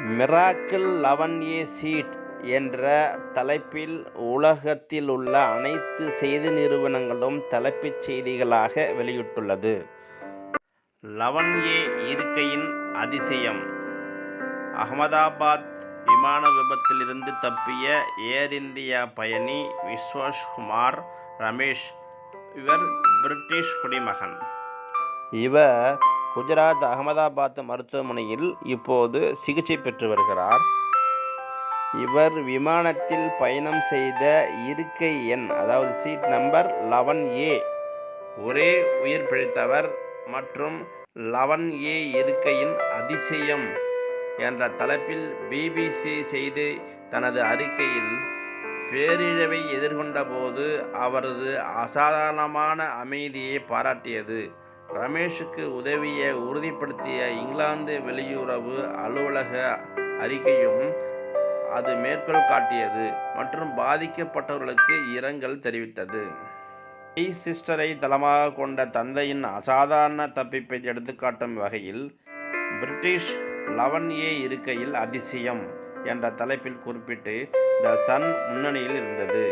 Miracle 11A seat என்ற தலைப்பில் உலகத்திலுள்ள அனைத்து செய்தி நிறுவனங்களும் தலைப்புச் செய்திகளாக வெளியிட்டுள்ளது. 11A இருக்கையின் அதிசயம். அகமதாபாத் விமான விபத்திலிருந்து தப்பிய ஏர் இந்தியா பயணி விஸ்வாஸ் குமார் ரமேஷ். இவர் பிரிட்டிஷ் குடிமகன். இவர் குஜராத் அகமதாபாத் மருத்துவமனையில் இப்போது சிகிச்சை பெற்று வருகிறார். இவர் விமானத்தில் பயணம் செய்த இருக்கை எண், அதாவது சீட் நம்பர் 11A, ஒரே உயிர் பிழைத்தவர் மற்றும் 11A இருக்கையின் அதிசயம் என்ற தலைப்பில் பிபிசி செய்தி தனது அறிக்கையில் பேரிழவை எதிர்கொண்ட போது அவரது அசாதாரணமான அமைதியை பாராட்டியது. ரமேஷுக்கு உதவியை உறுதிப்படுத்திய இங்கிலாந்து வெளியுறவு அலுவலக அறிக்கையும் அது மேற்கோள் காட்டியது மற்றும் பாதிக்கப்பட்டவர்களுக்கு இரங்கல் தெரிவித்தது. சிஸ்டரை தளமாக கொண்ட தந்தையின் அசாதாரண தப்பிப்பை எடுத்துக்காட்டும் வகையில் பிரிட்டிஷ் 11A இருக்கையில் அதிசயம் என்ற தலைப்பில் குறிப்பிட்டு த சன் முன்னணியில் இருந்தது.